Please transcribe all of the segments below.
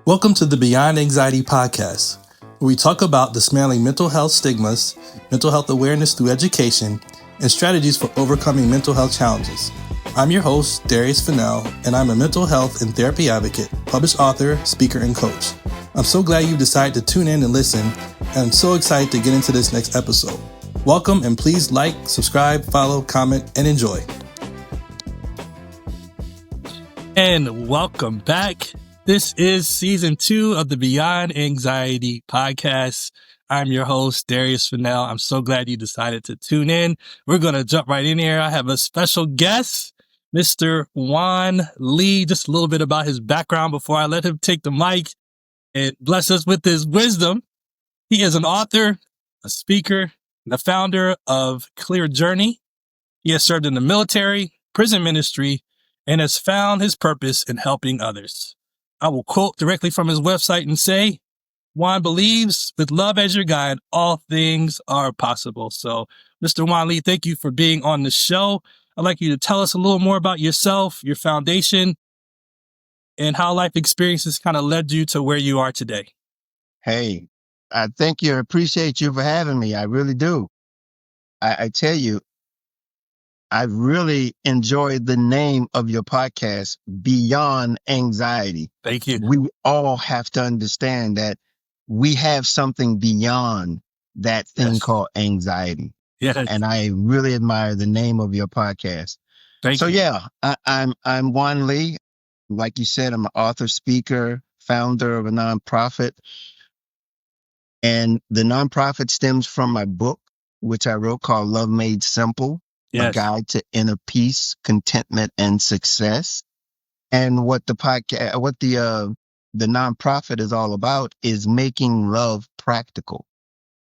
Welcome to the Beyond Anxiety podcast, where we talk about dismantling mental health stigmas, mental health awareness through education, and strategies for overcoming mental health challenges. I'm your host, Darius Fennell, and I'm a mental health and therapy advocate, published author, speaker, and coach. I'm so glad you decided to tune in and listen, and I'm so excited to get into this next episode. Welcome, and please like, subscribe, follow, comment, and enjoy. And welcome back. This is season 2 of the Beyond Anxiety podcast. I'm your host, Darius Fennell. I'm so glad you decided to tune in. We're going to jump right in here. I have a special guest, Mr. Juan Lee. Just a little bit about his background before I let him take the mic and bless us with his wisdom. He is an author, a speaker, and the founder of Clear Journey. He has served in the military, prison ministry, and has found his purpose in helping others. I will quote directly from his website and say, Juan believes with love as your guide, all things are possible. So, Mr. Juan Lee, thank you for being on the show. I'd like you to tell us a little more about yourself, your foundation, and how life experiences kind of led you to where you are today. Hey, I thank you. I appreciate you for having me. I really do. I tell you, I really enjoyed the name of your podcast, Beyond Anxiety. Thank you. We all have to understand that we have something beyond that thing called anxiety. Yes. And I really admire the name of your podcast. Thank you. Yeah, I'm Juan Lee. Like you said, I'm an author, speaker, founder of a nonprofit. And the nonprofit stems from my book, which I wrote called Love Made Simple. Yes. A guide to inner peace, contentment, and success. And what the podcast, the nonprofit is all about is making love practical.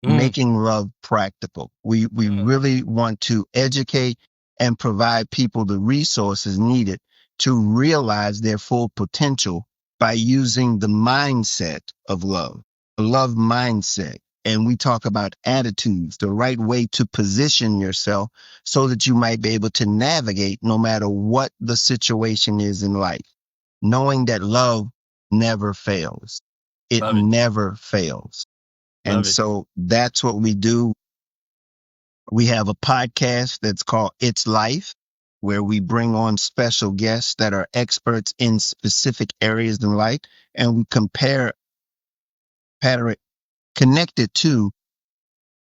Making love practical. We really want to educate and provide people the resources needed to realize their full potential by using the mindset of love, a love mindset. And we talk about attitudes, the right way to position yourself so that you might be able to navigate no matter what the situation is in life, knowing that love never fails. It never fails. And so that's what we do. We have a podcast that's called It's Life, where we bring on special guests that are experts in specific areas in life, and we connected to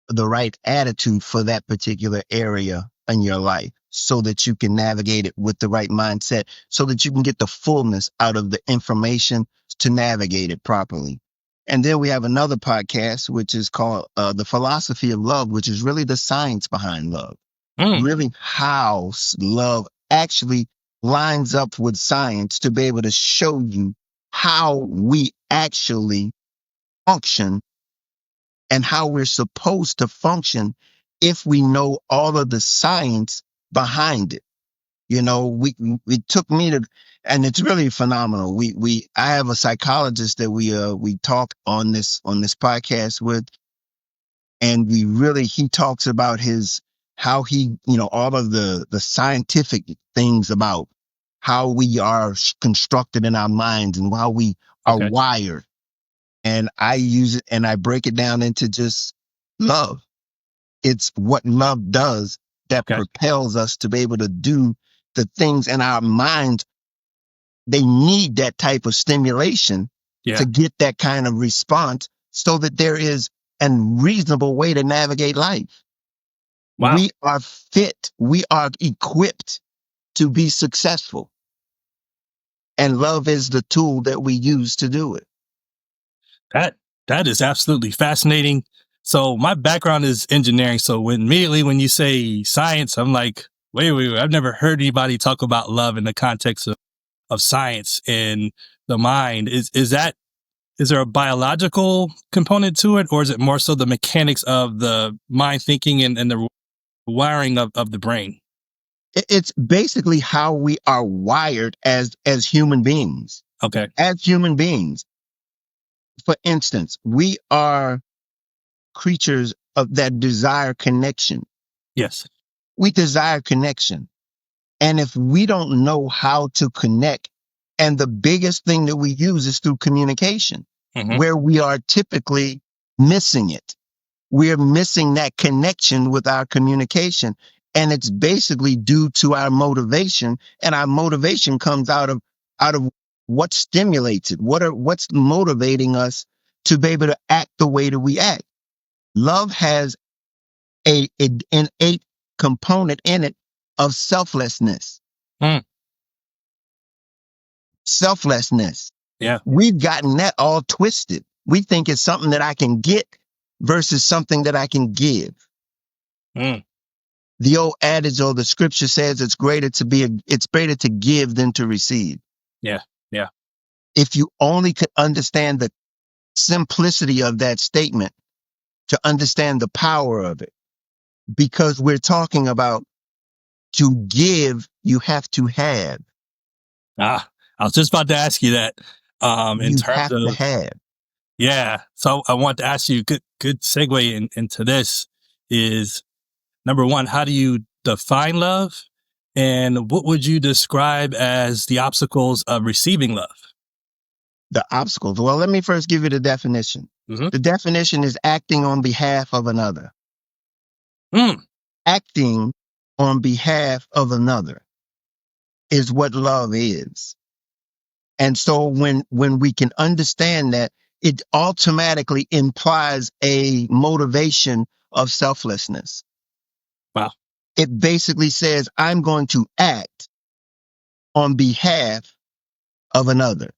the right attitude for that particular area in your life so that you can navigate it with the right mindset so that you can get the fullness out of the information to navigate it properly. And then we have another podcast, which is called The Philosophy of Love, which is really the science behind love. Really how love actually lines up with science to be able to show you how we actually function and how we're supposed to function if we know all of the science behind it. You know, it took me to, and it's really phenomenal. I have a psychologist that we talk on this podcast with, and he talks about how he, all of the scientific things about how we are constructed in our minds and how we are wired. And I use it and I break it down into just love. It's what love does that propels us to be able to do the things in our minds. They need that type of stimulation to get that kind of response so that there is a reasonable way to navigate life. Wow. We are fit. We are equipped to be successful. And love is the tool that we use to do it. That is absolutely fascinating. So my background is engineering. So immediately when you say science, I'm like, wait, I've never heard anybody talk about love in the context of science and the mind. Is there a biological component to it, or is it more so the mechanics of the mind thinking and the wiring of the brain? It's basically how we are wired as human beings. Okay. As human beings. For instance, we are creatures that desire connection. Yes. We desire connection. And if we don't know how to connect And the biggest thing that we use is through communication, where we are typically missing it. We're missing that connection with our communication. And it's basically due to our motivation. And our motivation comes out of what stimulates it. What's motivating us to be able to act the way that we act. Love has an innate component in it of selflessness. Selflessness. Yeah. We've gotten that all twisted. We think it's something that I can get versus something that I can give. The old adage or the scripture says it's greater to give than to receive. Yeah. Yeah. If you only could understand the simplicity of that statement, to understand the power of it, because we're talking about to give, you have to have. I was just about to ask you that. In You terms have to of, have. yeah. So I want to ask you, good segue into this is, number one, how do you define love? And what would you describe as the obstacles of receiving love? The obstacles. Well, let me first give you the definition. The definition is acting on behalf of another. Acting on behalf of another is what love is. And so when we can understand that, it automatically implies a motivation of selflessness. Wow. It basically says, I'm going to act on behalf of another.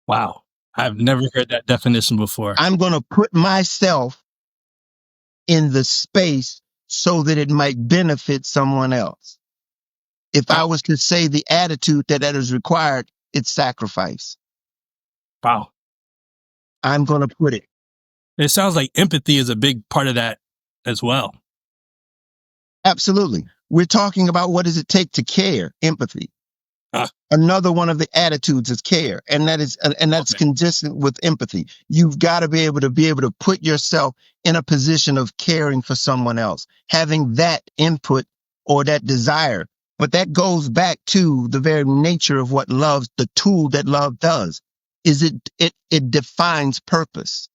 Wow. I've never heard that definition before. I'm going to put myself in the space so that it might benefit someone else. If I was to say the attitude that is required, it's sacrifice. Wow. I'm going to put it. It sounds like empathy is a big part of that as well. Absolutely. We're talking about what does it take to care, empathy. Another one of the attitudes is care, and that's consistent with empathy. You've got to be able to put yourself in a position of caring for someone else, having that input or that desire. But that goes back to the very nature of what love, the tool that love does, is it defines purpose.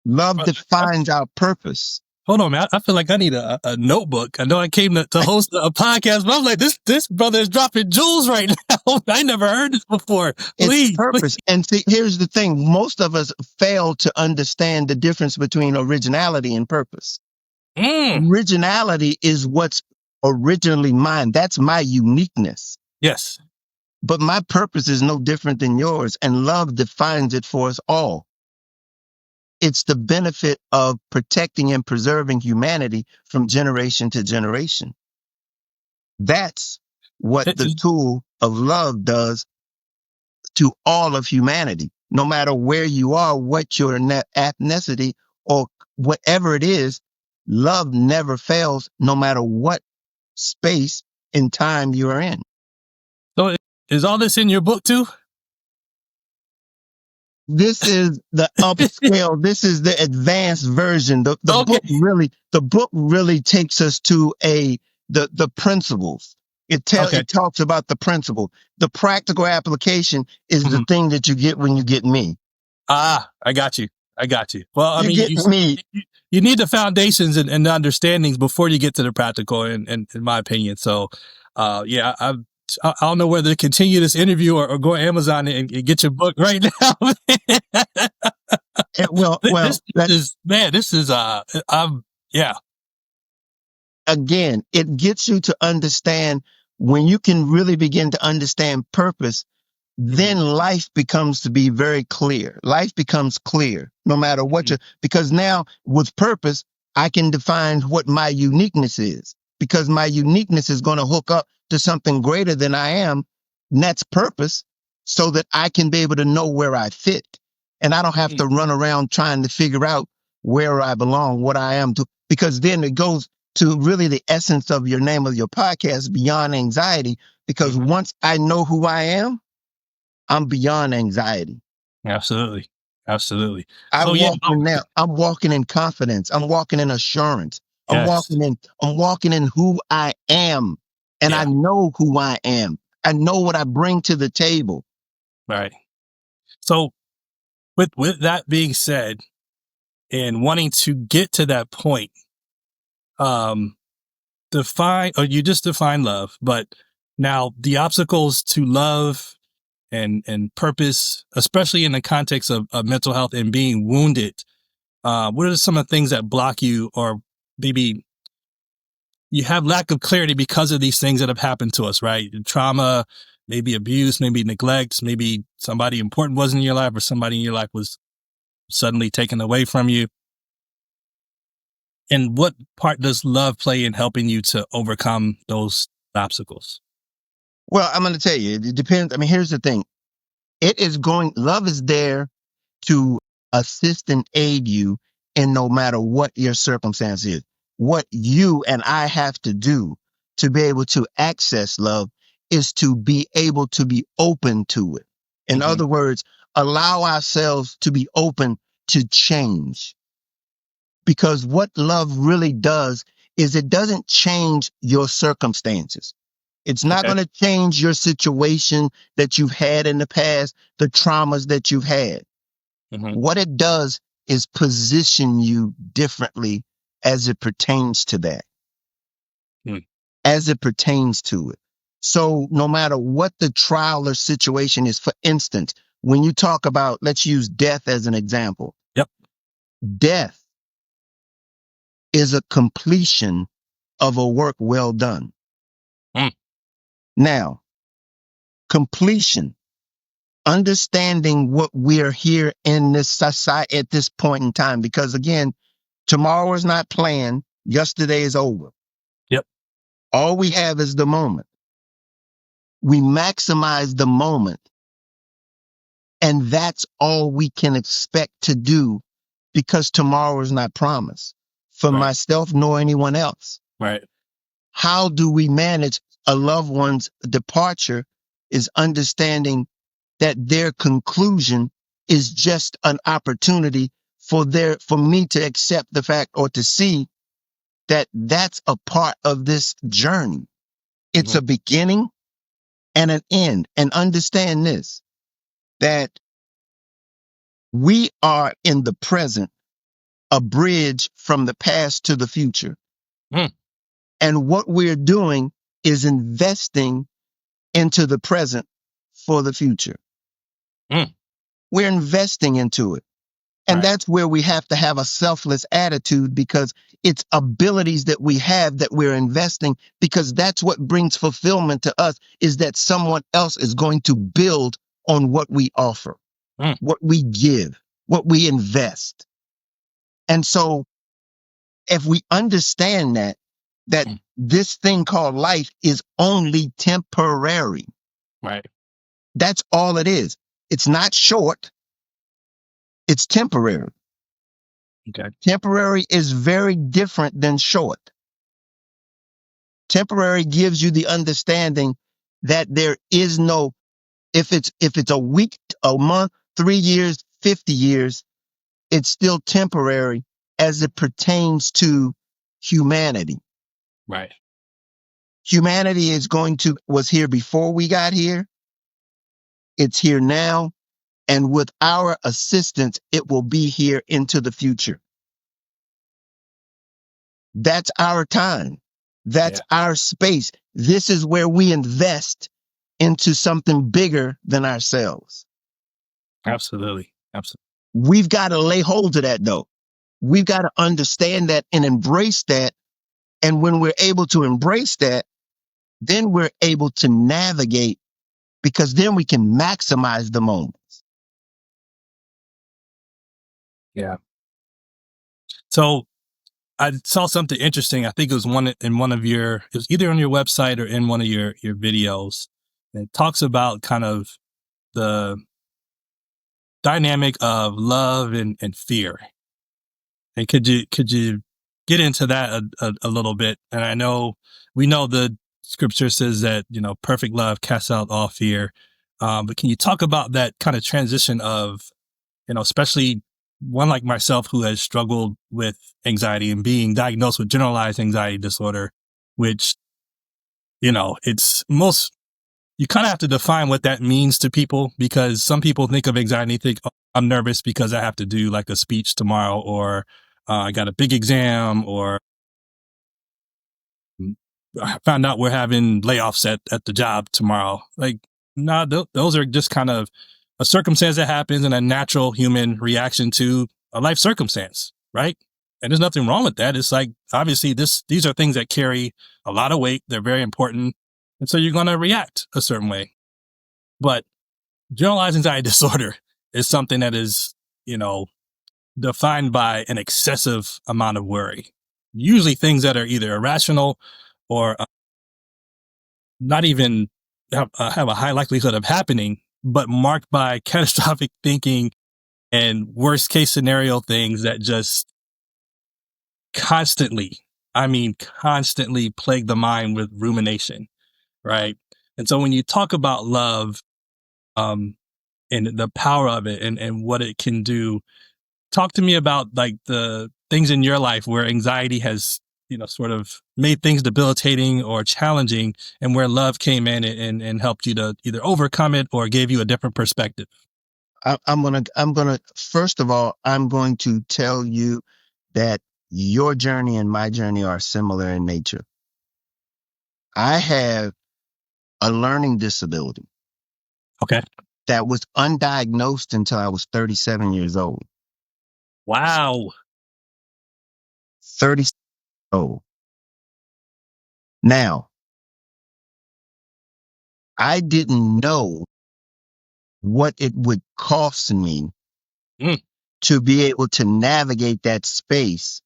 Love defines our purpose. Hold on, man. I feel like I need a notebook. I know I came to host a podcast, but I'm like, this brother is dropping jewels right now. I never heard this before. Please. It's purpose. And see, here's the thing. Most of us fail to understand the difference between originality and purpose. Originality is what's originally mine. That's my uniqueness. Yes. But my purpose is no different than yours, and love defines it for us all. It's the benefit of protecting and preserving humanity from generation to generation. That's what the tool of love does to all of humanity. No matter where you are, what your ethnicity or whatever it is, love never fails no matter what space and time you are in. So is all this in your book too? This is the upscale. This is the advanced version. The book really takes us to the principles. It talks about the principle. The practical application is the thing that you get when you get me. I got you. Well, I mean, you need the foundations and the understandings before you get to the practical, in my opinion. So, yeah, I don't know whether to continue this interview or go to Amazon and get your book right now. Yeah. Again, it gets you to understand when you can really begin to understand purpose, then life becomes to be very clear. Life becomes clear no matter what because now with purpose, I can define what my uniqueness is, because my uniqueness is going to hook up to something greater than I am. And that's purpose, so that I can be able to know where I fit. And I don't have to run around trying to figure out where I belong, what I am, because then it goes to really the essence of your name of your podcast, Beyond Anxiety, because once I know who I am, I'm beyond anxiety. Absolutely. I'm walking in confidence. I'm walking in assurance. I'm walking in who I am. And I know who I am. I know what I bring to the table. Right. So with that being said, and wanting to get to that point, you just define love, but now the obstacles to love and purpose, especially in the context of mental health and being wounded, what are some of the things that block you, or maybe you have lack of clarity because of these things that have happened to us, right? Trauma, maybe abuse, maybe neglect, maybe somebody important was in your life, or somebody in your life was suddenly taken away from you. And what part does love play in helping you to overcome those obstacles? Well, I'm going to tell you, it depends. I mean, here's the thing. Love is there to assist and aid you in no matter what your circumstance is. What you and I have to do to be able to access love is to be able to be open to it. In Mm-hmm. other words, allow ourselves to be open to change. Because what love really does is it doesn't change your circumstances. It's not Okay. going to change your situation that you've had in the past, the traumas that you've had. Mm-hmm. What it does is position you differently as it pertains to that, as it pertains to it. So no matter what the trial or situation is, for instance, when you talk about, let's use death as an example. Yep. Death is a completion of a work well done. Mm. Now, completion, understanding what we're here in this society at this point in time, because again, tomorrow is not planned. Yesterday is over. Yep. All we have is the moment. We maximize the moment, and that's all we can expect to do, because tomorrow is not promised for Right. myself nor anyone else. Right. How do we manage a loved one's departure is understanding that their conclusion is just an opportunity for me to accept the fact, or to see that that's a part of this journey. It's Mm-hmm. a beginning and an end. And understand this, that we are in the present, a bridge from the past to the future. Mm. And what we're doing is investing into the present for the future. Mm. We're investing into it. And Right. that's where we have to have a selfless attitude, because it's abilities that we have that we're investing, because that's what brings fulfillment to us, is that someone else is going to build on what we offer, what we give, what we invest. And so if we understand that this thing called life is only temporary, Right. that's all it is. It's not short. It's temporary. Okay. Temporary is very different than short. Temporary gives you the understanding that there is no, if it's a week, a month, 3 years, 50 years, it's still temporary as it pertains to humanity. Right. Humanity was here before we got here. It's here now. And with our assistance, it will be here into the future. That's our time. That's our space. This is where we invest into something bigger than ourselves. Absolutely. Absolutely. We've got to lay hold of that, though. We've got to understand that and embrace that. And when we're able to embrace that, then we're able to navigate, because then we can maximize the moments. Yeah. So I saw something interesting. I think it was it was either on your website or in one of your videos. And it talks about kind of the dynamic of love and fear. And could you get into that a little bit? And we know the scripture says that, perfect love casts out all fear. But can you talk about that kind of transition of, especially one like myself who has struggled with anxiety and being diagnosed with generalized anxiety disorder, which, it's you kind of have to define what that means to people, because some people think of anxiety and think, oh, I'm nervous because I have to do like a speech tomorrow, or I got a big exam, or I found out we're having layoffs at the job tomorrow. Like, no, those are just kind of a circumstance that happens and a natural human reaction to a life circumstance, right? And there's nothing wrong with that. It's like, obviously these are things that carry a lot of weight. They're very important. And so you're going to react a certain way. But generalized anxiety disorder is something that is, defined by an excessive amount of worry. Usually things that are either irrational or not even have a high likelihood of happening, but marked by catastrophic thinking and worst case scenario things that just constantly plague the mind with rumination, right? And so when you talk about love, and the power of it and what it can do, talk to me about like the things in your life where anxiety has, sort of made things debilitating or challenging, and where love came in and helped you to either overcome it or gave you a different perspective. First of all, I'm going to tell you that your journey and my journey are similar in nature. I have a learning disability. Okay. That was undiagnosed until I was 37 years old. Wow. 30 years old. Now, I didn't know what it would cost me to be able to navigate that space,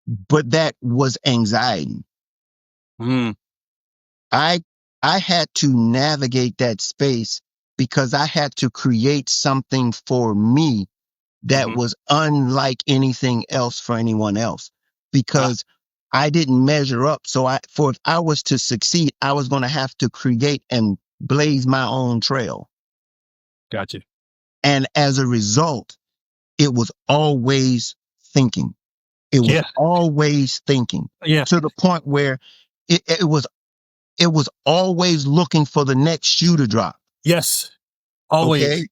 but that was anxiety. I had to navigate that space because I had to create something for me that was unlike anything else for anyone else, because I didn't measure up. So if I was to succeed, I was going to have to create and blaze my own trail. Gotcha. And as a result, it was always thinking. It was always thinking to the point where it was always looking for the next shoe to drop. Yes. Always. Okay?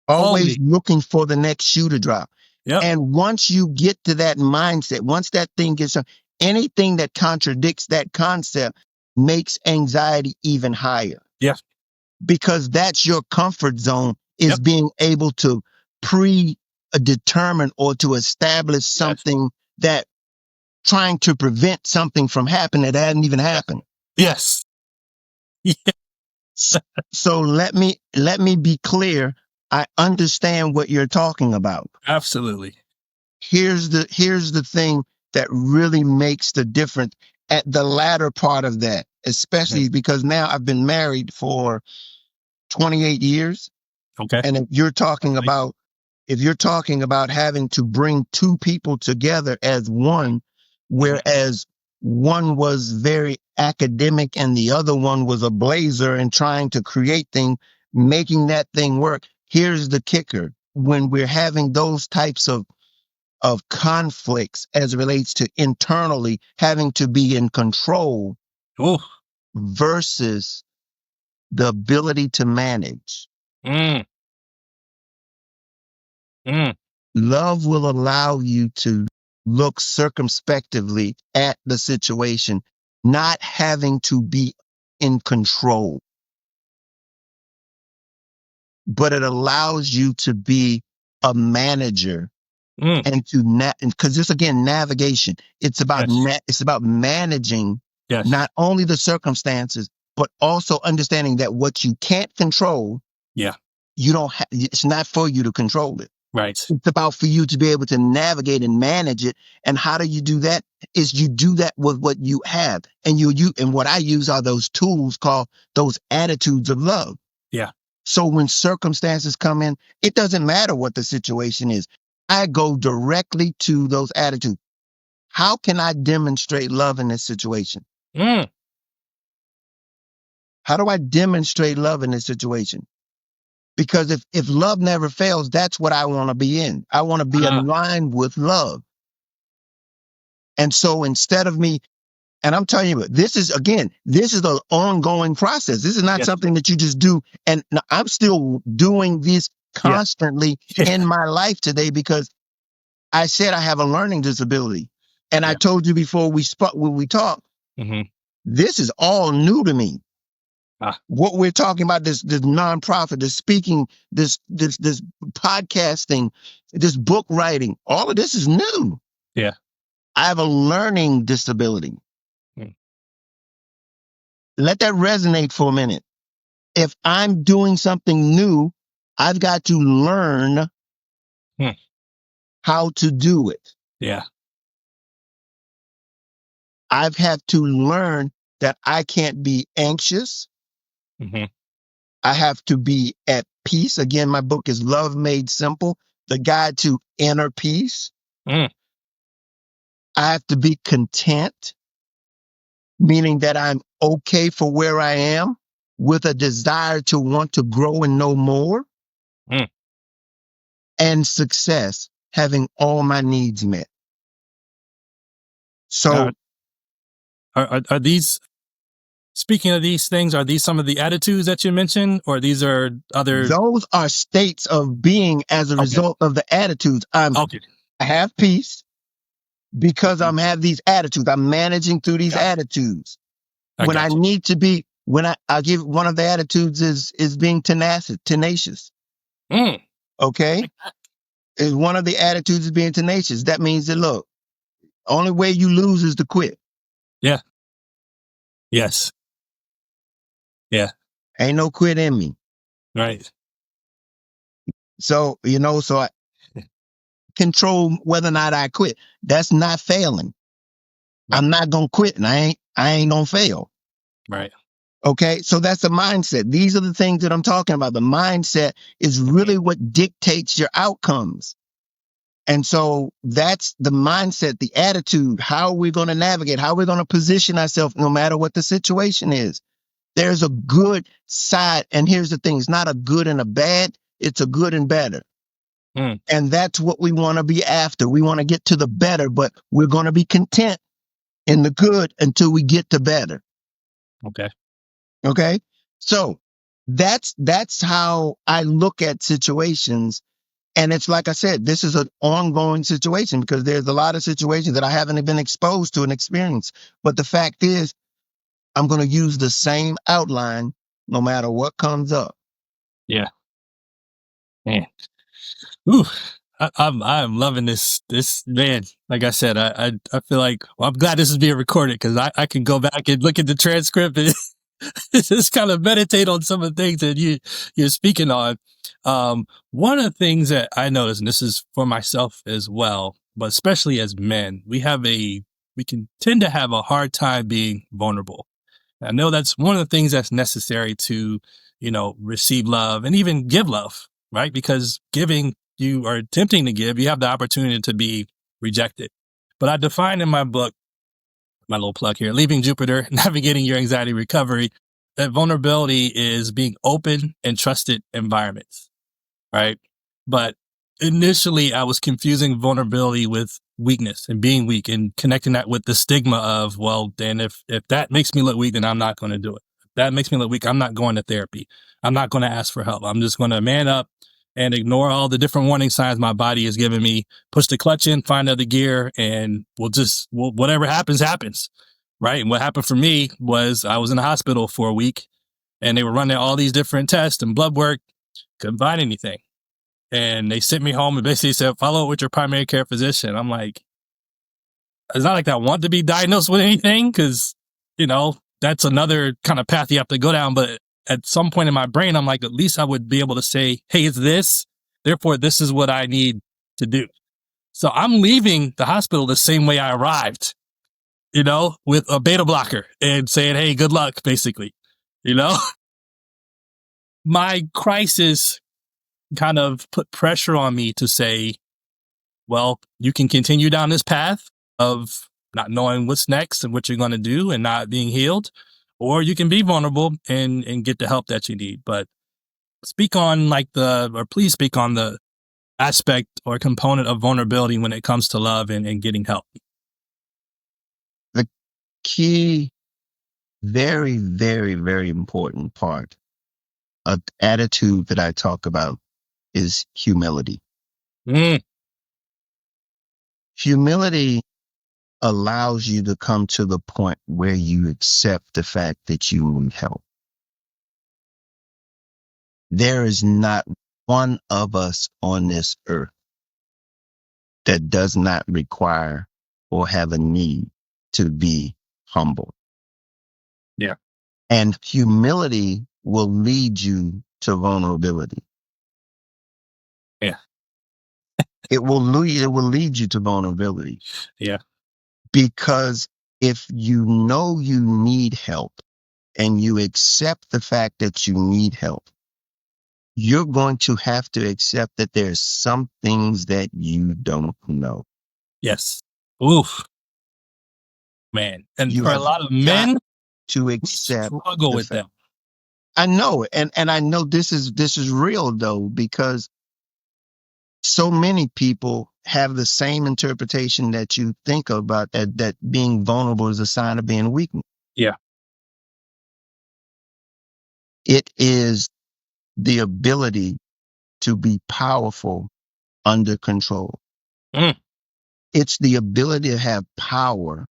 Always looking for the next shoe to drop. Yep. And once you get to that mindset, once that thing gets, anything that contradicts that concept makes anxiety even higher. Yeah. Because that's your comfort zone, is being able to predetermine or to establish something that trying to prevent something from happening that hadn't even happened. Yes. So let me be clear. I understand what you're talking about. Absolutely. Here's the thing that really makes the difference at the latter part of that, especially because now I've been married for 28 years. Okay. And if you're talking about having to bring two people together as one, whereas one was very academic and the other one was a blazer and trying to create things, making that thing work. Here's the kicker. When we're having those types of conflicts as it relates to internally having to be in control versus the ability to manage. Love will allow you to look circumspectively at the situation, not having to be in control. But it allows you to be a manager and because this again, navigation. It's about it's about managing not only the circumstances, but also understanding that what you can't control, you don't it's not for you to control it. Right. It's about for you to be able to navigate and manage it. And how do you do that? Is you do that with what you have. And and what I use are those tools called those attitudes of love. Yeah. So when circumstances come in, it doesn't matter what the situation is. I go directly to those attitudes. How can I demonstrate love in this situation? How do I demonstrate love in this situation? Because if love never fails, that's what I want to be in. I want to be aligned with love. And so instead of me And I'm telling you, this is an ongoing process. This is not Yes. something that you just do. And I'm still doing this constantly in my life today because I said I have a learning disability. And I told you before when we talked, this is all new to me. What we're talking about, this nonprofit, this speaking, this podcasting, this book writing, all of this is new. Yeah. I have a learning disability. Let that resonate for a minute. If I'm doing something new, I've got to learn how to do it. Yeah. I've had to learn that I can't be anxious. I have to be at peace. Again, my book is Love Made Simple, the guide to inner peace. I have to be content, meaning that I'm okay for where I am with a desire to want to grow and know more. And success, having all my needs met. So are these, speaking of these things, are these some of the attitudes that you mentioned, or these are other? Those are states of being as a result of the attitudes. I have peace because I have these attitudes. I'm managing through these attitudes. When I need to be, I give one of the attitudes is being tenacious. Okay. Is one of the attitudes is being tenacious. That means that, look, only way you lose is to quit. Yeah. Yes. Yeah. Ain't no quit in me. Right. So, so I control whether or not I quit. That's not failing. Right. I'm not going to quit and I ain't going to fail. Right. Okay. So that's the mindset. These are the things that I'm talking about. The mindset is really what dictates your outcomes. And so that's the mindset, the attitude, how we're going to navigate, how we're going to position ourselves no matter what the situation is. There's a good side. And here's the thing. It's not a good and a bad. It's a good and better. And that's what we want to be after. We want to get to the better, but we're going to be content in the good until we get to better. Okay. Okay. So that's how I look at situations. And it's like I said, this is an ongoing situation because there's a lot of situations that I haven't been exposed to and experienced. But the fact is, I'm going to use the same outline no matter what comes up. Yeah. Man. Ooh. I'm loving this man. Like I said, I feel like, well, I'm glad this is being recorded because I can go back and look at the transcript and just kind of meditate on some of the things that you're speaking on. One of the things that I noticed, and this is for myself as well, but especially as men, we can tend to have a hard time being vulnerable. I know that's one of the things that's necessary to, receive love and even give love, right? Because giving, you are attempting to give, you have the opportunity to be rejected. But I define in my book, my little plug here, Leaving Jupiter, Navigating Your Anxiety Recovery, that vulnerability is being open and trusted environments, right? But initially I was confusing vulnerability with weakness and being weak and connecting that with the stigma of, well, then if that makes me look weak, then I'm not going to do it. If that makes me look weak, I'm not going to therapy. I'm not going to ask for help. I'm just going to man up and ignore all the different warning signs my body is giving me, push the clutch in, find other gear, and whatever happens, happens. Right. And what happened for me was I was in the hospital for a week and they were running all these different tests and blood work, couldn't find anything. And they sent me home and basically said, follow up with your primary care physician. I'm like, it's not like I want to be diagnosed with anything because, that's another kind of path you have to go down. But at some point in my brain, I'm like, at least I would be able to say, hey, it's this. Therefore, this is what I need to do. So I'm leaving the hospital the same way I arrived, with a beta blocker and saying, hey, good luck, basically, My crisis kind of put pressure on me to say, well, you can continue down this path of not knowing what's next and what you're going to do and not being healed, or you can be vulnerable and get the help that you need. But please speak on the aspect or component of vulnerability when it comes to love and getting help. key, very, very, very important part of attitude that I talk about is humility. Mm. Humility allows you to come to the point where you accept the fact that you need help. There is not one of us on this earth that does not require or have a need to be humble. Yeah. And humility will lead you to vulnerability. Yeah. It will lead you to vulnerability. Yeah. Because if you know you need help and you accept the fact that you need help, you're going to have to accept that there's some things that you don't know. Yes. Oof. Man. And You for a have lot of got men, to we accept struggle the with fact. them. I know it. And I know this is real though, because so many people have the same interpretation that you think about that being vulnerable is a sign of being weak. Yeah. It is the ability to be powerful under control. Mm. It's the ability to have power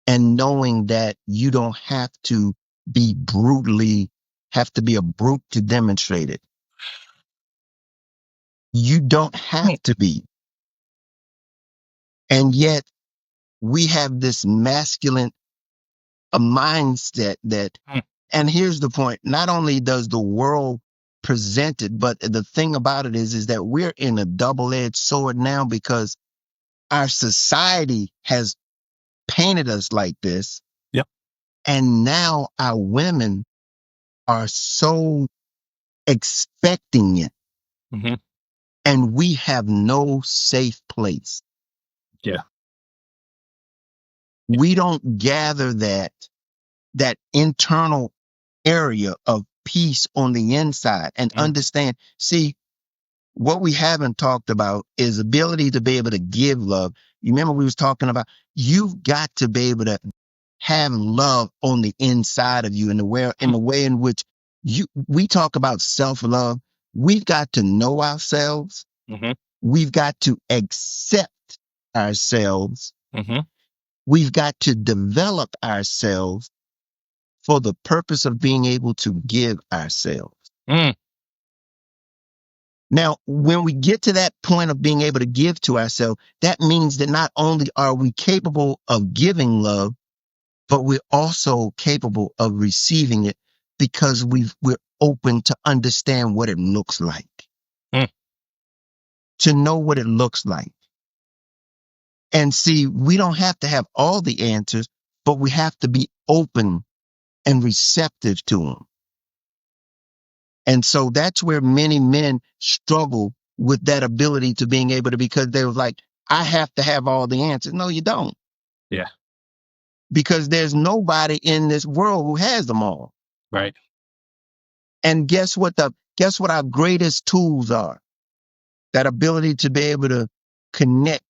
and knowing that you don't have to have to be a brute to demonstrate it. You don't have Mm. to be. And yet we have this masculine mindset that, Mm. and here's the point, not only does the world present it, but the thing about it is that we're in a double-edged sword now because our society has painted us like this. Yep. And now our women are so expecting it. Mm-hmm. And we have no safe place. Yeah. We don't gather that internal area of peace on the inside and Mm. understand. See, what we haven't talked about is ability to be able to give love. You remember we was talking about you've got to be able to have love on the inside of you in the way in which we talk about self-love. We've got to know ourselves. Mm-hmm. We've got to accept ourselves. Mm-hmm. We've got to develop ourselves for the purpose of being able to give ourselves. Mm. Now, when we get to that point of being able to give to ourselves, that means that not only are we capable of giving love, but we're also capable of receiving it because we're open to understand what it looks like, Mm. to know what it looks like. And see, we don't have to have all the answers, but we have to be open and receptive to them. And so that's where many men struggle with that ability to being able to, because they was like, I have to have all the answers. No, you don't. Yeah. Because there's nobody in this world who has them all. Right. And guess what our greatest tools are? That ability to be able to connect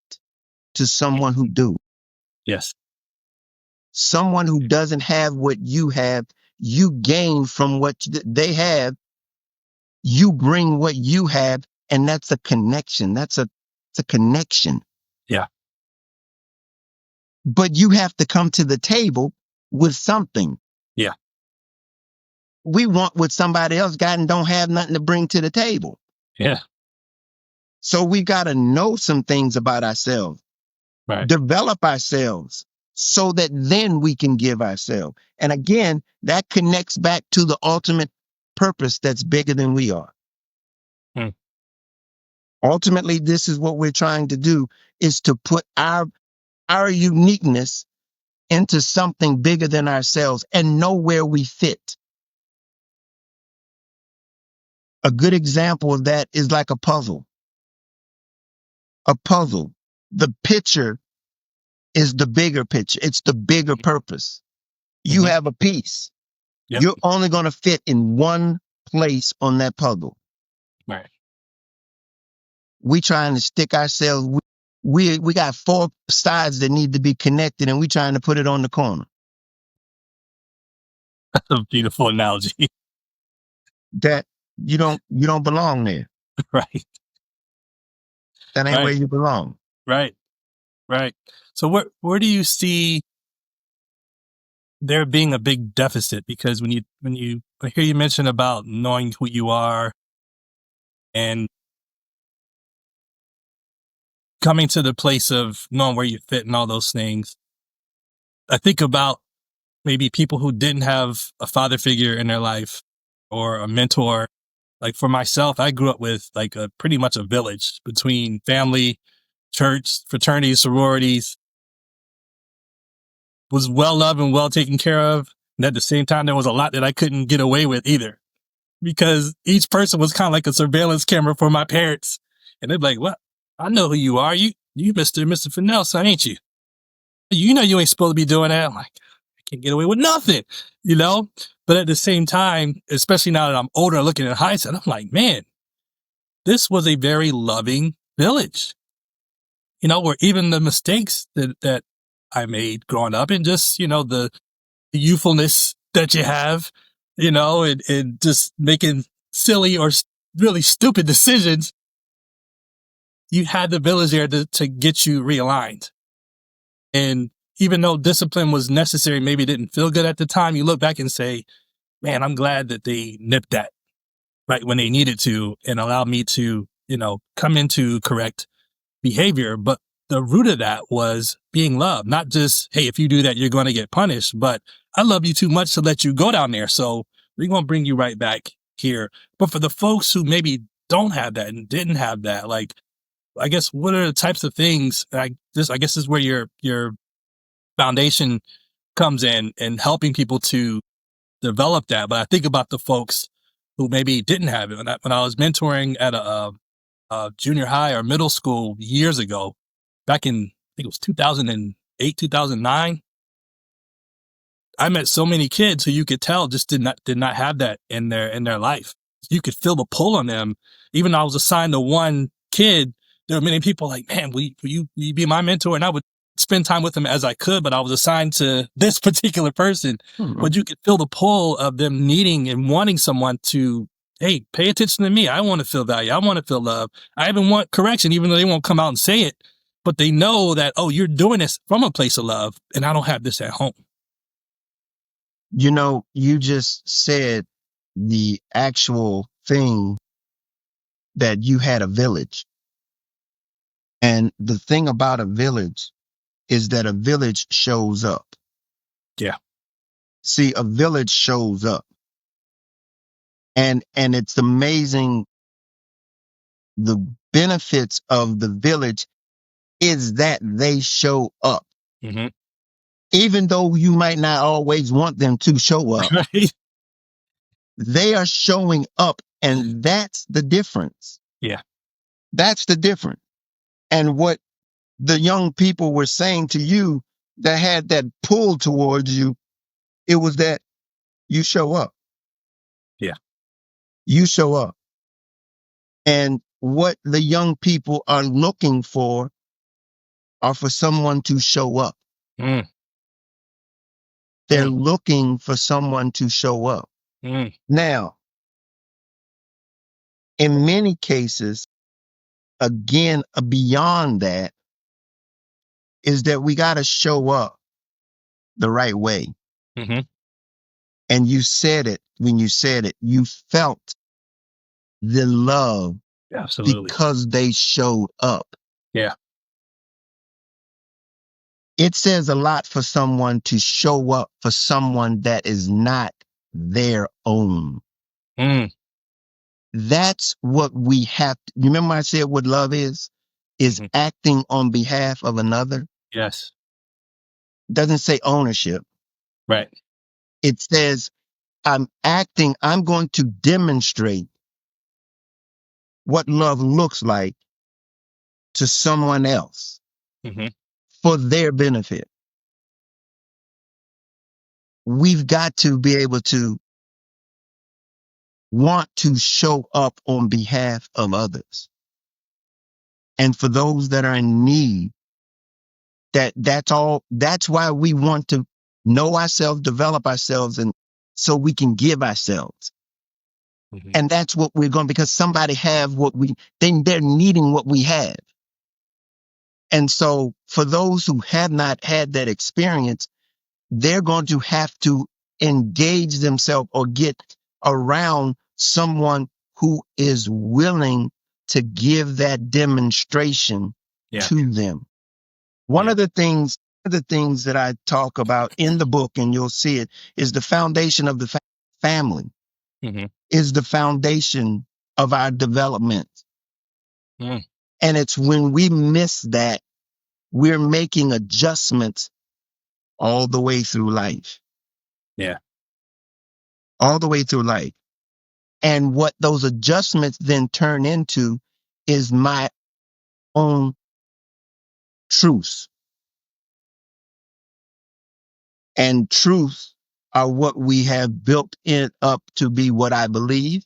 to someone who do. Yes. Someone who doesn't have what you have, you gain from what they have. You bring what you have, and that's a connection. It's a connection. Yeah. But you have to come to the table with something. Yeah. We want what somebody else got and don't have nothing to bring to the table. Yeah. So we got to know some things about ourselves, Right. develop ourselves so that then we can give ourselves. And again, that connects back to the ultimate purpose that's bigger than we are. Mm. Ultimately, this is what we're trying to do, is to put our uniqueness into something bigger than ourselves and know where we fit. A good example of that is like a puzzle. A puzzle. The picture is the bigger picture. It's the bigger purpose. You Mm-hmm. have a piece. Yep. You're only going to fit in one place on that puzzle. Right. We trying to stick ourselves We got four sides that need to be connected, and we trying to put it on the corner. That's a beautiful analogy. That you don't belong there. Right. That ain't where Right. you belong. Right. Right. So where do you see there being a big deficit? Because I hear you mention about knowing who you are and coming to the place of knowing where you fit and all those things, I think about maybe people who didn't have a father figure in their life or a mentor. Like for myself, I grew up with like a pretty much a village between family, church, fraternities, sororities, was well loved and well taken care of. And at the same time, there was a lot that I couldn't get away with either because each person was kind of like a surveillance camera for my parents. And they're like, well, I know who you are. You Mr. Fennell, son, ain't you? You know, you ain't supposed to be doing that. I'm like, I can't get away with nothing, you know? But at the same time, especially now that I'm older, looking at hindsight, I'm like, man, this was a very loving village, you know, where even the mistakes that I made growing up and just, you know, the youthfulness that you have, you know, and just making silly or really stupid decisions, you had the village there to get you realigned. And even though discipline was necessary, maybe it didn't feel good at the time, you look back and say, man, I'm glad that they nipped that right when they needed to and allowed me to, you know, come into correct behavior. But the root of that was being loved, not just, hey, if you do that, you're going to get punished, but I love you too much to let you go down there. So we're going to bring you right back here. But for the folks who maybe don't have that and didn't have that, like, I guess, what are the types of things I guess this is where your foundation comes in and helping people to develop that. But I think about the folks who maybe didn't have it. When I was mentoring at a junior high or middle school years ago, back in, I think it was 2008, 2009, I met so many kids who you could tell just did not have that in their life. You could feel the pull on them. Even though I was assigned to one kid, there were many people like, man, will you be my mentor? And I would spend time with them as I could, but I was assigned to this particular person. Mm-hmm. But you could feel the pull of them needing and wanting someone to, hey, pay attention to me. I want to feel value. I want to feel love. I even want correction, even though they won't come out and say it. But they know that, oh, you're doing this from a place of love, and I don't have this at home. You know, you just said the actual thing that you had a village. And the thing about a village is that a village shows up. Yeah. See, a village shows up. And it's amazing. The benefits of the village is that they show up. Mm-hmm. Even though you might not always want them to show up, Right. they are showing up. And that's the difference. Yeah. That's the difference. And what the young people were saying to you that had that pull towards you, it was that you show up. Yeah. You show up. And what the young people are looking for are for someone to show up. Mm. They're looking for someone to show up. Mm. Now, in many cases, again, beyond that, is that we got to show up the right way. Mm-hmm. And you said it when you said it. You felt the love Absolutely. because they showed up. Yeah. It says a lot for someone to show up for someone that is not their own. Mm. That's what we have to. Remember I said what love is Mm-hmm. acting on behalf of another. Yes. It doesn't say ownership. Right. It says I'm going to demonstrate what love looks like to someone else Mm-hmm. for their benefit. We've got to be able to want to show up on behalf of others. And for those that are in need, that's why we want to know ourselves, develop ourselves, and so we can give ourselves. Mm-hmm. And that's what we're going, because somebody have they're needing what we have. And so for those who have not had that experience, they're going to have to engage themselves or get around someone who is willing to give that demonstration to them. One of the things that I talk about in the book, and you'll see it, is the foundation of the family Mm-hmm. is the foundation of our development. Mm. And it's when we miss that, we're making adjustments all the way through life. Yeah. All the way through life. And what those adjustments then turn into is my own truths. And truths are what we have built it up to be what I believe.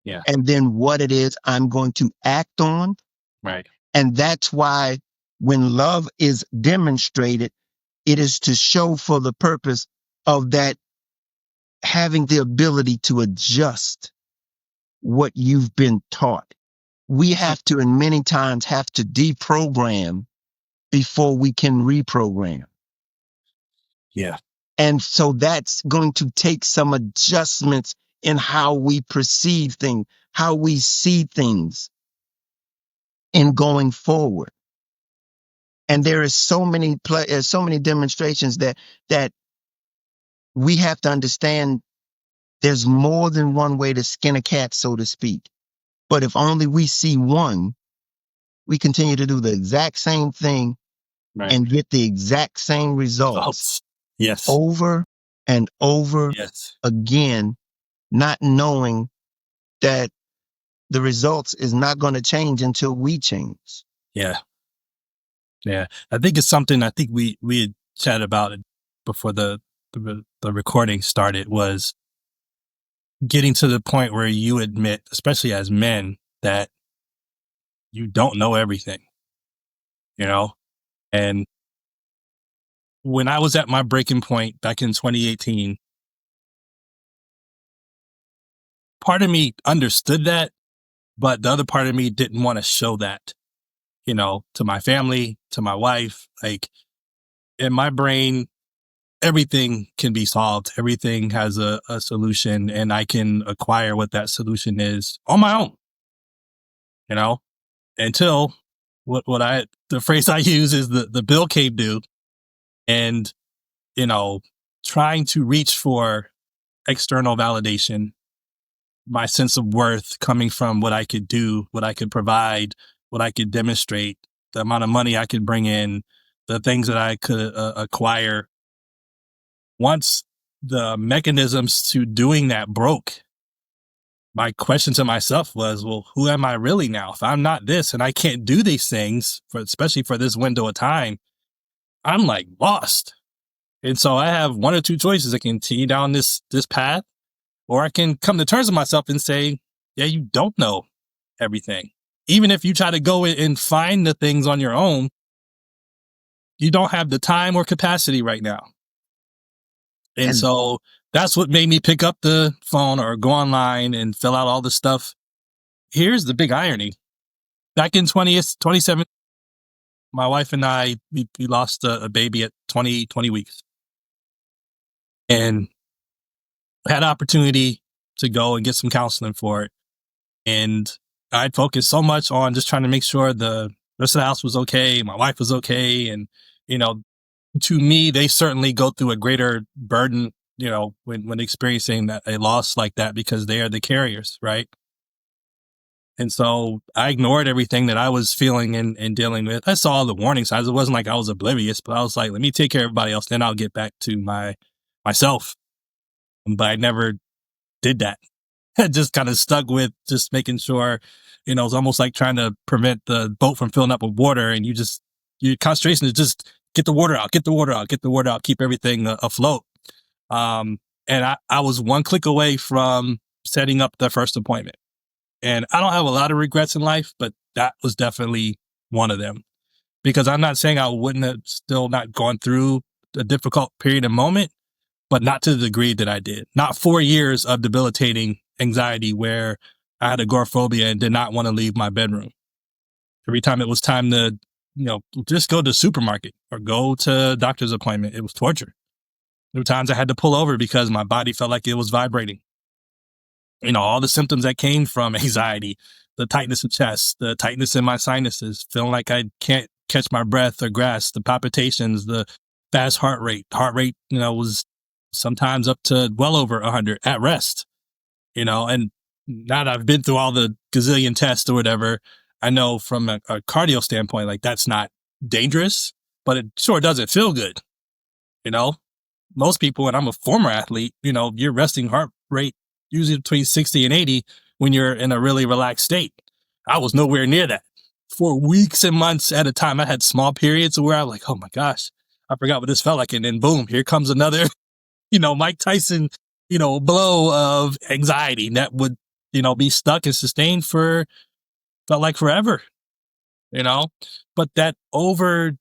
Yeah. And then what it is I'm going to act on. Right. And that's why when love is demonstrated, it is to show for the purpose of that having the ability to adjust what you've been taught. We have to, and many times have to deprogram before we can reprogram. Yeah. And so that's going to take some adjustments in how we perceive things, how we see things in going forward. And there is so many demonstrations that we have to understand there's more than one way to skin a cat, so to speak. But if only we see one, we continue to do the exact same thing and get the exact same results Yes. over and over Yes. again, not knowing that the results is not going to change until we change. Yeah. Yeah. I think it's something I think we had chatted about it before the recording started, was getting to the point where you admit, especially as men, that you don't know everything, and when I was at my breaking point back in 2018, part of me understood that, but the other part of me didn't want to show that, to my family, to my wife. Like, in my brain, everything can be solved. Everything has a solution, and I can acquire what that solution is on my own, until the phrase I use is the bill came due, and, trying to reach for external validation, my sense of worth coming from what I could do, what I could provide, what I could demonstrate, the amount of money I could bring in, the things that I could acquire. Once the mechanisms to doing that broke, my question to myself was, well, who am I really now? If I'm not this and I can't do these things, especially for this window of time, I'm like lost. And so I have one or two choices. I can continue down this path, or I can come to terms with myself and say, yeah, you don't know everything. Even if you try to go and find the things on your own, you don't have the time or capacity right now. And so that's what made me pick up the phone or go online and fill out all the stuff. Here's the big irony. Back in 2017, my wife and I, we lost a baby at 20 weeks. And had opportunity to go and get some counseling for it. And I'd focused so much on just trying to make sure the rest of the house was okay, my wife was okay. And, to me, they certainly go through a greater burden, when experiencing a loss like that, because they are the carriers, right? And so I ignored everything that I was feeling and dealing with. I saw all the warning signs. It wasn't like I was oblivious, but I was like, let me take care of everybody else, then I'll get back to myself. But I never did that. I just kind of stuck with just making sure, it's almost like trying to prevent the boat from filling up with water, and your concentration is just get the water out, get the water out, get the water out, keep everything afloat. And I was one click away from setting up the first appointment. And I don't have a lot of regrets in life, but that was definitely one of them. Because I'm not saying I wouldn't have still not gone through a difficult period and moment, but not to the degree that I did. Not 4 years of debilitating anxiety where I had agoraphobia and did not want to leave my bedroom. Every time it was time to, just go to the supermarket or go to a doctor's appointment, it was torture. There were times I had to pull over because my body felt like it was vibrating. All the symptoms that came from anxiety, the tightness of chest, the tightness in my sinuses, feeling like I can't catch my breath or grasp, the palpitations, the fast heart rate. Heart rate, was sometimes up to well over 100 at rest, and now that I've been through all the gazillion tests or whatever, I know from a cardio standpoint, like that's not dangerous, but it sure doesn't feel good. Most people, and I'm a former athlete, your resting heart rate usually between 60 and 80 when you're in a really relaxed state. I was nowhere near that. For weeks and months at a time, I had small periods where I was like, oh my gosh, I forgot what this felt like. And then boom, here comes another, Mike Tyson, blow of anxiety that would, be stuck and sustained for, felt like forever, but that over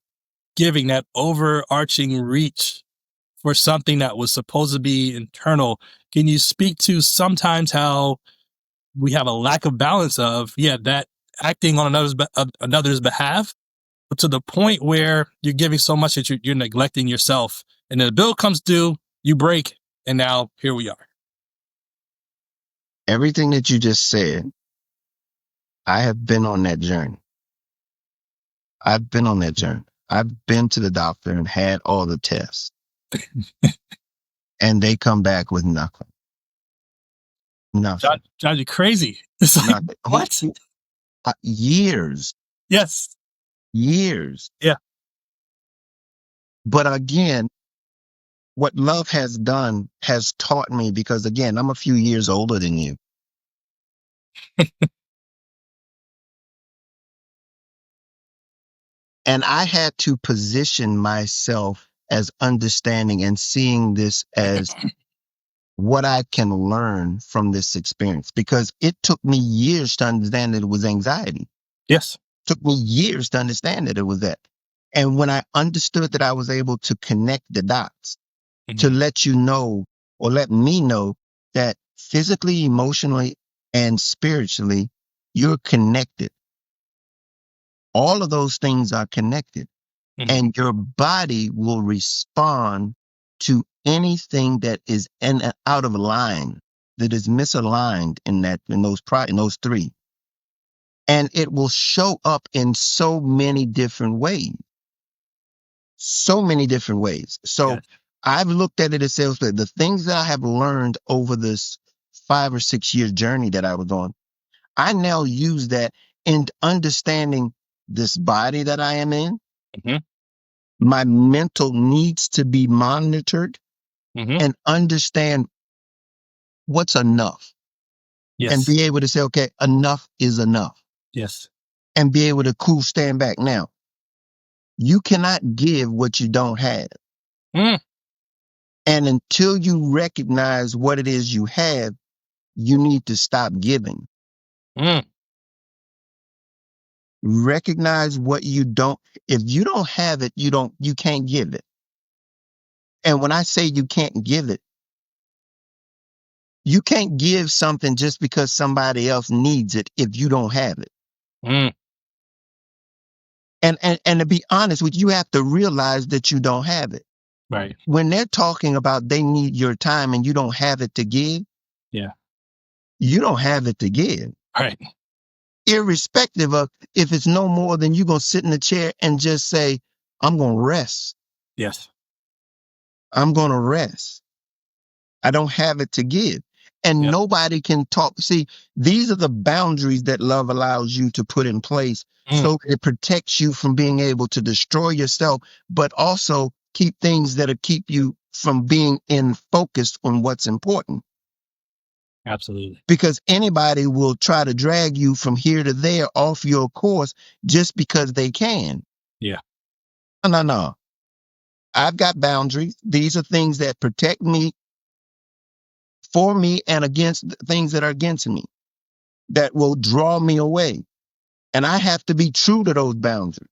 giving, that overarching reach for something that was supposed to be internal. Can you speak to sometimes how we have a lack of balance of, that acting on another's behalf, but to the point where you're giving so much that you're neglecting yourself, and then the bill comes due, you break, and now here we are. Everything that you just said, I have been on that journey. I've been on that journey. I've been to the doctor and had all the tests. And they come back with nothing. Nothing. John, you're crazy. It's like, what? Years. Yes. Years. Yeah. But again, what love has done has taught me, because again, I'm a few years older than you. And I had to position myself as understanding and seeing this as what I can learn from this experience, because it took me years to understand that it was anxiety. Yes. It took me years to understand that it was that. And when I understood that I was able to connect the dots, to let you know, or let me know, that physically, emotionally, and spiritually, you're connected. All of those things are connected. And your body will respond to anything that is out of line, that is misaligned in those three. And it will show up in so many different ways. So many different ways. So yes. I've looked at it as the things that I have learned over this 5 or 6 year journey that I was on, I now use that in understanding this body that I am in. My mental needs to be monitored and understand what's enough. Yes. And be able to say, okay, enough is enough. Yes. And be able to stand back. Now, you cannot give what you don't have. And until you recognize what it is you have, you need to stop giving. Recognize what you don't. If you don't have it, you can't give it. And when I say you can't give it, you can't give something just because somebody else needs it if you don't have it. And to be honest with you, you have to realize that you don't have it. Right. When they're talking about they need your time and you don't have it to give, you don't have it to give. Right. Irrespective of if it's no more than you going to sit in the chair and just say, I'm going to rest. Yes. I'm going to rest. I don't have it to give. And nobody can talk. See, these are the boundaries that love allows you to put in place. So it protects you from being able to destroy yourself, but also keep things that'll keep you from being in focus on what's important. Absolutely. Because anybody will try to drag you from here to there off your course just because they can. Yeah. No. I've got boundaries. These are things that protect me, for me, and against things that are against me, that will draw me away. And I have to be true to those boundaries.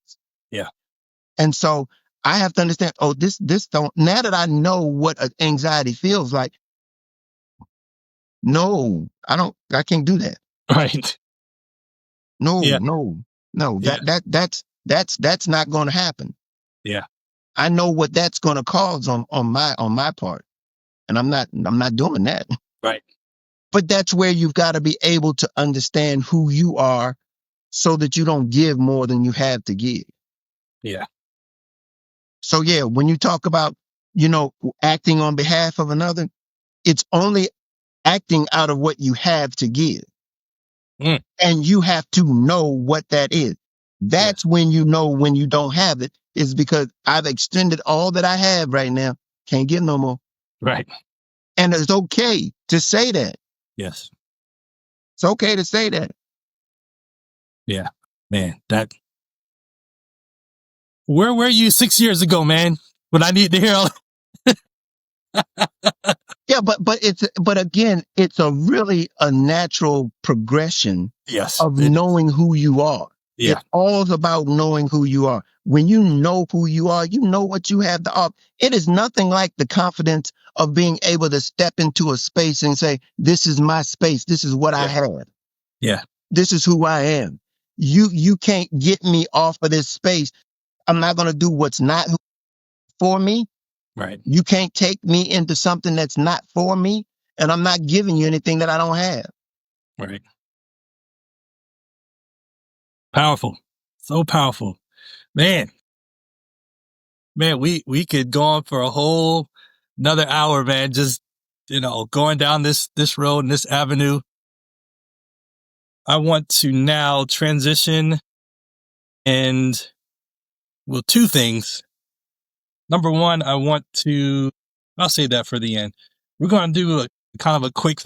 Yeah. And so I have to understand, this don't, now that I know what anxiety feels like, no, I can't do that. Right. No, Yeah. no, Yeah. that's not going to happen. Yeah. I know what that's going to cause on my part. And I'm not doing that. Right. But that's where you've got to be able to understand who you are so that you don't give more than you have to give. Yeah. So yeah, when you talk about, acting on behalf of another, it's only acting out of what you have to give. Mm. And you have to know what that is. Yes. That's when you know when you don't have it, is because I've extended all that I have right now. Can't give no more. Right. And it's okay to say that. Yes. It's okay to say that. Yeah. Man, where were you 6 years ago, man? When I need to hear all. Yeah, but again, it's a natural progression Yes. of knowing who you are. Yeah. It's all about knowing who you are. When you know who you are, you know what you have to offer. It is nothing like the confidence of being able to step into a space and say, this is my space. This is what I Yeah. have. Yeah. This is who I am. You can't get me off of this space. I'm not going to do what's not for me. Right. You can't take me into something that's not for me, and I'm not giving you anything that I don't have. Right. Powerful. So powerful. Man, we could go on for a whole another hour, man. Just, going down this road and this avenue. I want to now transition and, well, two things. Number one, I'll say that for the end. We're going to do a kind of a quick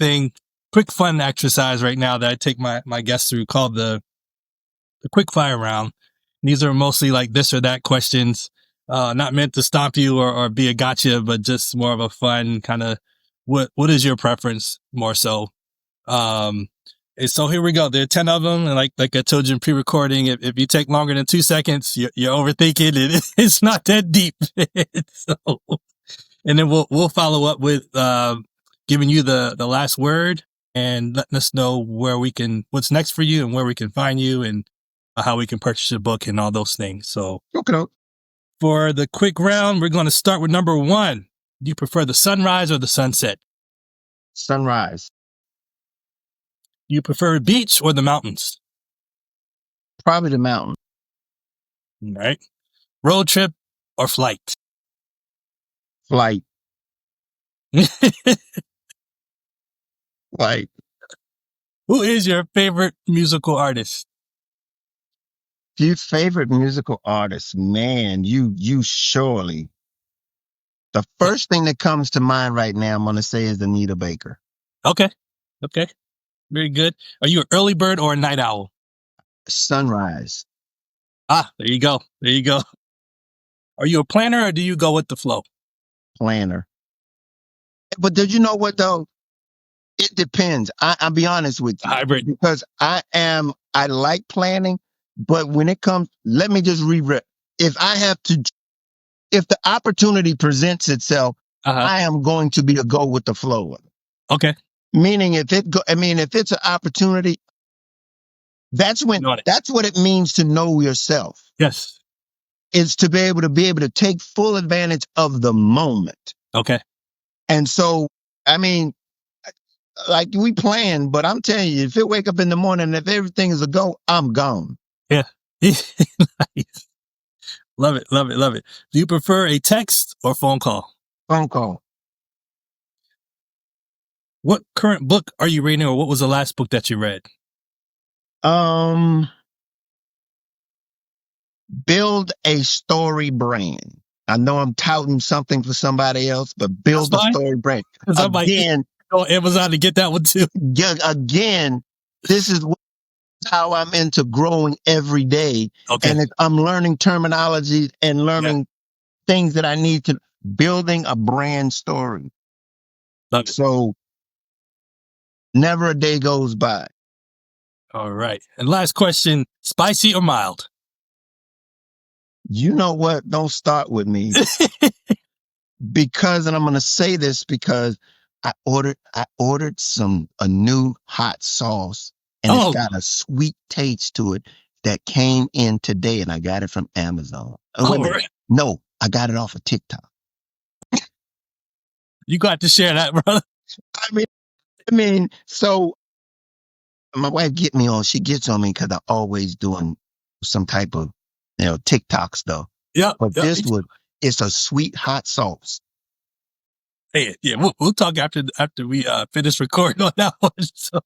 fun exercise right now that I take my guests through, called the quick fire round. These are mostly like this or that questions, not meant to stomp you or be a gotcha, but just more of a fun kind of, what is your preference more so? And so here we go. There are 10 of them. And like I told you in pre-recording, if you take longer than 2 seconds, you're overthinking it. It's not that deep. So, and then we'll follow up with, giving you the last word and letting us know what's next for you and where we can find you and how we can purchase your book and all those things. So Okay. for the quick round, we're going to start with number one. Do you prefer the sunrise or the sunset? Sunrise. Do you prefer beach or the mountains? Probably the mountain. All right. Road trip or flight? Flight. Flight. Who is your favorite musical artist? Your favorite musical artist? Man, you surely. The first thing that comes to mind right now, I'm going to say, is Anita Baker. Okay. Very good. Are you an early bird or a night owl? Sunrise. There you go. Are you a planner or do you go with the flow? Planner. But did you know what though? It depends. I'll be honest with you. Hybrid. Because I like planning, but when it comes, let me just rewrite. If the opportunity presents itself, I am going to be a go with the flow. Okay. Meaning if it's an opportunity, that's what it means to know yourself. Yes. Is to be able to take full advantage of the moment. Okay. And so, like we plan, but I'm telling you, if it wake up in the morning, if everything is a go, I'm gone. Yeah. Nice. Love it. Do you prefer a text or phone call? Phone call. What current book are you reading, or what was the last book that you read? Build a story brand. I know I'm touting something for somebody else, but build a story brand. Again, go Amazon to get that one too. Again, this is how I'm into growing every day. Okay. And I'm learning terminology and learning things that I need to, building a brand story. Love it. So never a day goes by. All right. And last question, spicy or mild? You know what? Don't start with me because, and I'm going to say this because I ordered a new hot sauce and it's Oh, got a sweet taste to it that came in today and I got it from Amazon. Oh, wait a all minute. right. No, I got it off of TikTok. You got to share that, brother. I mean, so my wife she gets on me because I'm always doing some type of, TikTok stuff. Yep. But Yep. it's a sweet hot sauce. Hey, yeah, we'll talk after we finish recording on that one. So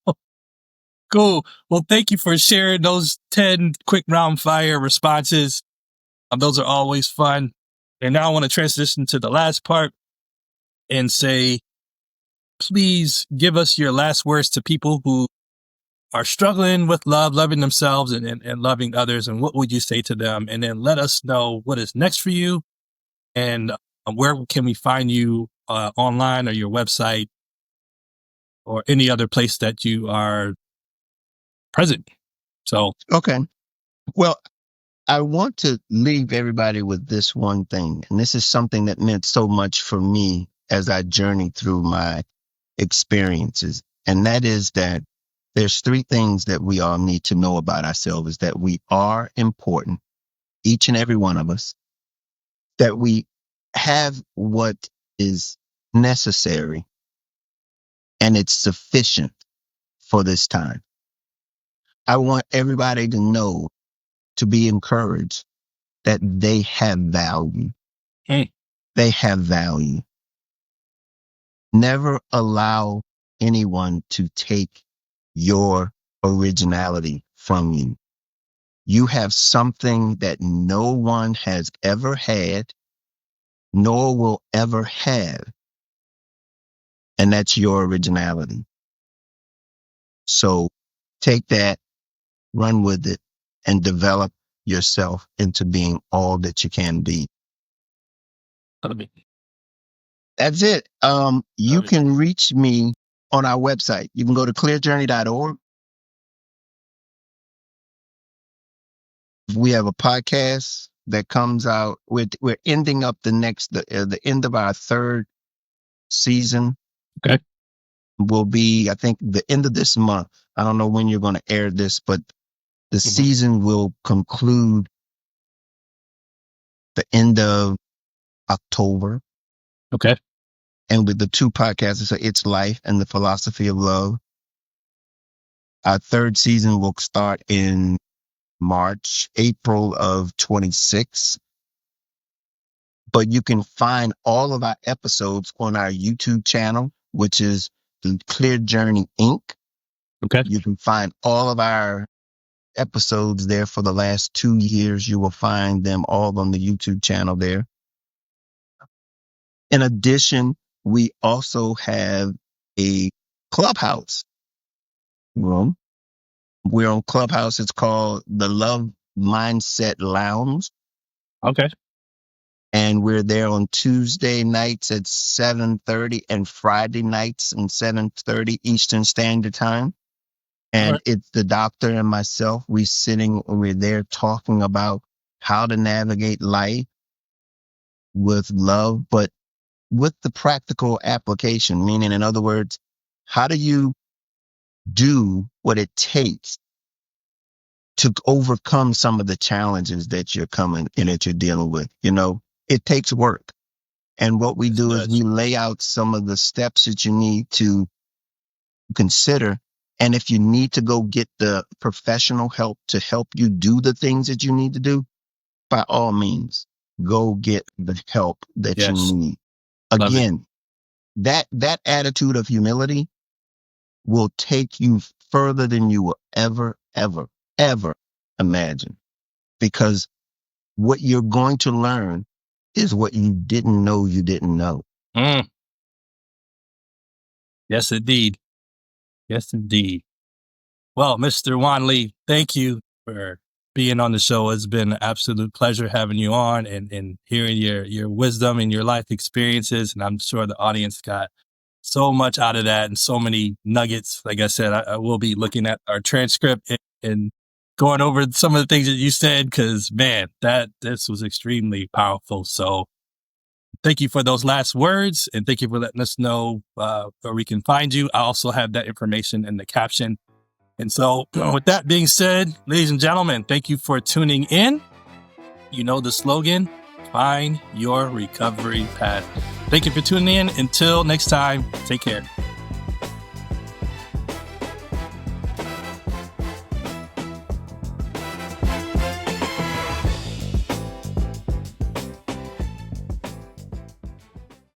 cool. Well, thank you for sharing those 10 quick round fire responses. Those are always fun. And now I want to transition to the last part and say, please give us your last words to people who are struggling with love, loving themselves and loving others. And what would you say to them? And then let us know what is next for you and where can we find you online or your website or any other place that you are present. So, Okay. Well, I want to leave everybody with this one thing. And this is something that meant so much for me as I journeyed through my experiences. And that is that there's three things that we all need to know about ourselves is that we are important, each and every one of us, that we have what is necessary and it's sufficient for this time. I want everybody to know, to be encouraged that they have value. mm, They have value. Never allow anyone to take your originality from you. You have something that no one has ever had, nor will ever have, and that's your originality. So take that, run with it, and develop yourself into being all that you can be. love it. That's it. You Love it. can reach me on our website. You can go to clearjourney.org. We have a podcast that comes out. We're ending up the end of our third season. Okay. Will be, I think, the end of this month. I don't know when you're going to air this, but the Mhm. season will conclude the end of October. Okay. And with the two podcasts, so It's Life and The Philosophy of Love. Our third season will start in April of 26. But you can find all of our episodes on our YouTube channel, which is the Clear Journey Inc. Okay. You can find all of our episodes there for the last 2 years. You will find them all on the YouTube channel there. In addition, we also have a Clubhouse room. We're on Clubhouse. It's called the Love Mindset Lounge. Okay. And we're there on Tuesday nights at 7:30 and Friday nights at 7:30 Eastern Standard Time. All And right. it's the doctor and myself. We're there talking about how to navigate life with love, but with the practical application, meaning, in other words, how do you do what it takes to overcome some of the challenges that you're dealing with? It takes work. And what we Yes, it do is we does. lay out some of the steps that you need to consider. And if you need to go get the professional help to help you do the things that you need to do, by all means, go get the help that you Yes. need. Love it. Again, that attitude of humility will take you further than you will ever, ever, ever imagine. Because what you're going to learn is what you didn't know you didn't know. Mm. Yes, indeed. Yes, indeed. Well, Mr. Juan Lee, thank you for being on the show. It's been an absolute pleasure having you on and hearing your wisdom and your life experiences. And I'm sure the audience got so much out of that and so many nuggets. Like I said, I will be looking at our transcript and going over some of the things that you said, because man, this was extremely powerful. So thank you for those last words, and thank you for letting us know where we can find you. I also have that information in the caption. And so with that being said, ladies and gentlemen, thank you for tuning in. You know the slogan, find your recovery path. Thank you for tuning in. Until next time, take care.